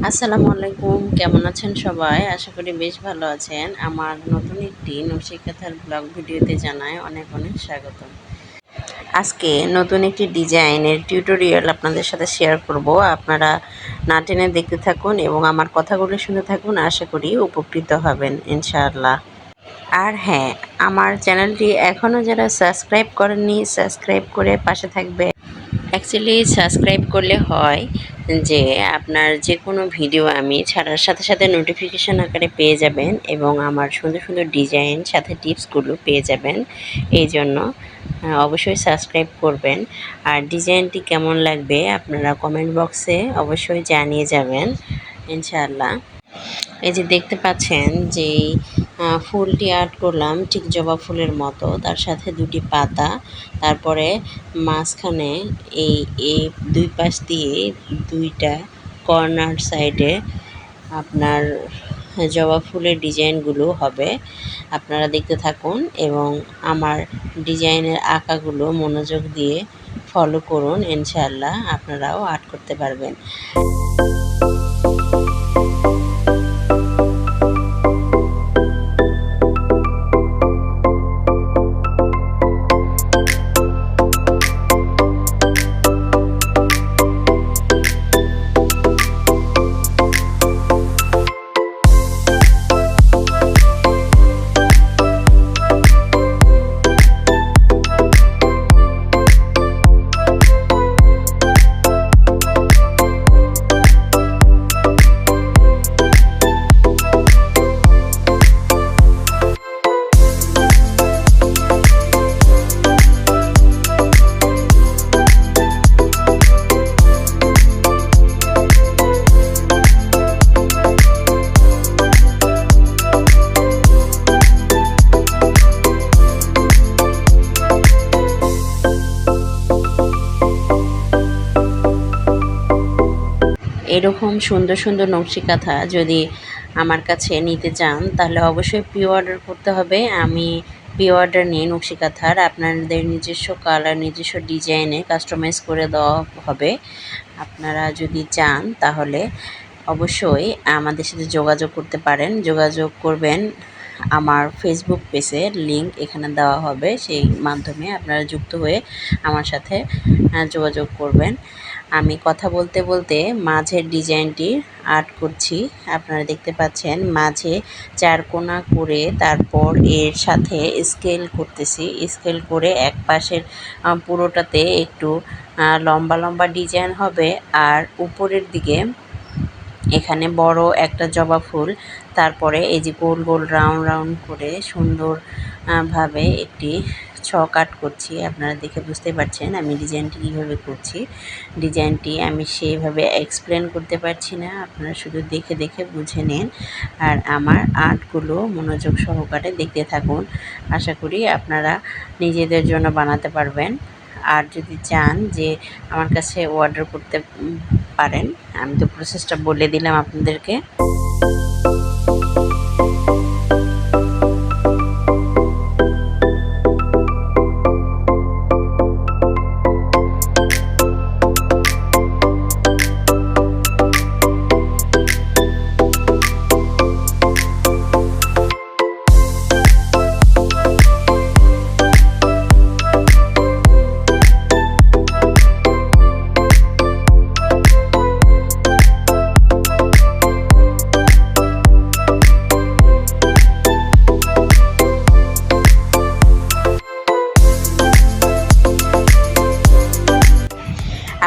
আসসালামু আলাইকুম, কেমন আছেন সবাই? আশা করি বেশ ভালো আছেন। আমার নতুন একটি নকশিকাঁথার ব্লগ ভিডিওতে জানাই অনেক অনেক স্বাগতম। আজকে নতুন একটি ডিজাইনের টিউটোরিয়াল আপনাদের সাথে শেয়ার করব। আপনারা না টেনে দেখতে থাকুন এবং আমার কথাগুলো শুনে থাকুন। আশা করি উপকৃত হবেন ইনশাআল্লাহ। আর হ্যাঁ, আমার চ্যানেলটি এখনও যারা সাবস্ক্রাইব করেননি, সাবস্ক্রাইব করে পাশে থাকবে। অ্যাকচুয়ালি সাবস্ক্রাইব করলে হয় যে আপনার যে কোনো ভিডিও আমি ছাড়ার সাথে সাথে নোটিফিকেশান আকারে পেয়ে যাবেন এবং আমার সুন্দর সুন্দর ডিজাইন সাথে টিপসগুলো পেয়ে যাবেন। এই জন্য অবশ্যই সাবস্ক্রাইব করবেন। আর ডিজাইনটি কেমন লাগবে আপনারা কমেন্ট বক্সে অবশ্যই জানিয়ে যাবেন ইনশাআল্লাহ। এই যে দেখতে পাচ্ছেন যে ফুলটি আর্ট করলাম ঠিক জবা ফুলের মতো, তার সাথে দুটি পাতা, তারপরে মাঝখানে এই এই দুই পাশ দিয়ে দুইটা কর্নার সাইডে আপনার জবা ফুলের ডিজাইনগুলো হবে। আপনারা দেখতে থাকুন এবং আমার ডিজাইনের আঁকাগুলো মনোযোগ দিয়ে ফলো করুন, ইনশাআল্লাহ আপনারাও আর্ট করতে পারবেন। এরকম সুন্দর সুন্দর নকশিকাঁথা যদি আমার কাছে নিতে চান তাহলে অবশ্যই প্রি অর্ডার করতে হবে। আমি প্রি অর্ডার নিয়ে নকশিকাঁথার আপনাদের নিজস্ব কালার নিজস্ব ডিজাইনে কাস্টমাইজ করে দেওয়া হবে। আপনারা যদি চান তাহলে অবশ্যই আমাদের সাথে যোগাযোগ করতে পারেন। যোগাযোগ করবেন আমার ফেসবুক পেজের লিংক এখানে দেওয়া হবে, সেই মাধ্যমে আপনারা যুক্ত হয়ে আমার সাথে যোগাযোগ করবেন। আমি কথা বলতে বলতে মাঝের ডিজাইনটি আর্ট করছি। আপনারা দেখতে পাচ্ছেন মাঝে চারকোনা করে তারপর এর সাথে স্কেল করতেছি। স্কেল করে এক পাশের পুরোটাতে একটু লম্বা লম্বা ডিজাইন হবে আর উপরের দিকে এখানে বড় একটা জবা ফুল, তারপরে এই যে গোল গোল রাউন্ড রাউন্ড করে সুন্দর ভাবে একটি ছক আর্ট করছি। আপনারা দেখে বুঝতে পারছেন আমি ডিজাইনটি কীভাবে করছি। ডিজাইনটি আমি সেইভাবে এক্সপ্লেন করতে পারছি না, আপনারা শুধু দেখে দেখে বুঝে নিন আর আমার আর্টগুলো মনোযোগ সহকারে দেখতে থাকুন। আশা করি আপনারা নিজেদের জন্য বানাতে পারবেন। আর যদি চান যে আমার কাছে অর্ডার করতে পারেন, আমি তো প্রসেসটা বলে দিলাম আপনাদেরকে।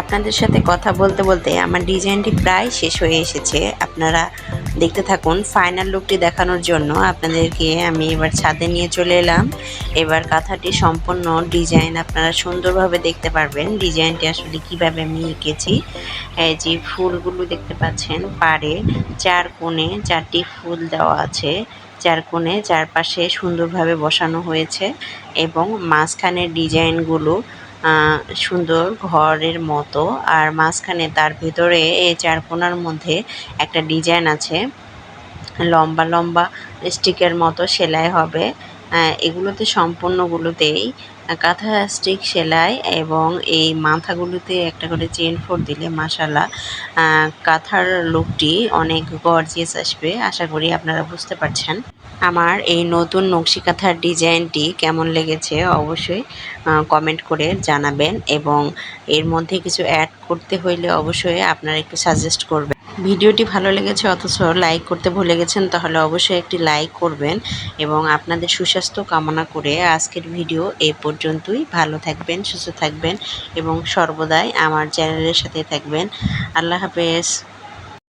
আপনাদের সাথে কথা বলতে বলতে আমার ডিজাইনটি প্রায় শেষ হয়ে এসেছে। আপনারা দেখতে থাকুন। ফাইনাল লুকটি দেখানোর জন্য আপনাদেরকে আমি এবার ছাদে নিয়ে চলে এলাম। এবার কাঁথাটি সম্পূর্ণ ডিজাইন আপনারা সুন্দরভাবে দেখতে পারবেন। ডিজাইনটি আসলে কিভাবে আমি এঁকেছি। এই যে ফুলগুলো দেখতে পাচ্ছেন, পাড়ে চার কোণে চারটি ফুল দেওয়া আছে। চার কোণে চারপাশে সুন্দরভাবে বসানো হয়েছে এবং মাঝখানের ডিজাইনগুলো সুন্দর ঘরের মতো, আর মাঝখানে তার ভেতরে এই চারকোনার মধ্যে একটা ডিজাইন আছে, লম্বা লম্বা স্টিকের মতো সেলাই হবে। এগুলোতে সম্পূর্ণগুলোতেই কাঁথা স্টিক সেলাই এবং এই মাথাগুলোতে একটা করে চেন ফোর দিলে মাশাআল্লাহ কাঁথার লুকটি অনেক গর্জিয়াস আসবে। আশা করি আপনারা বুঝতে পারছেন। আমার এই নতুন নকশি কাঁথার ডিজাইনটি কেমন লেগেছে অবশ্যই কমেন্ট করে জানাবেন এবং এর মধ্যে কিছু অ্যাড করতে হইলে অবশ্যই আপনারা একটু সাজেস্ট করবেন। ভিডিওটি ভালো লেগেছে অথচ লাইক করতে ভুলে গেছেন, তাহলে অবশ্যই একটি লাইক করবেন এবং আপনাদের সুস্বাস্থ্য কামনা করে আজকের ভিডিও এই পর্যন্তই। ভালো থাকবেন, সুস্থ থাকবেন এবং সর্বদাই আমার চ্যানেলের সাথে থাকবেন। আল্লাহ হাফেজ।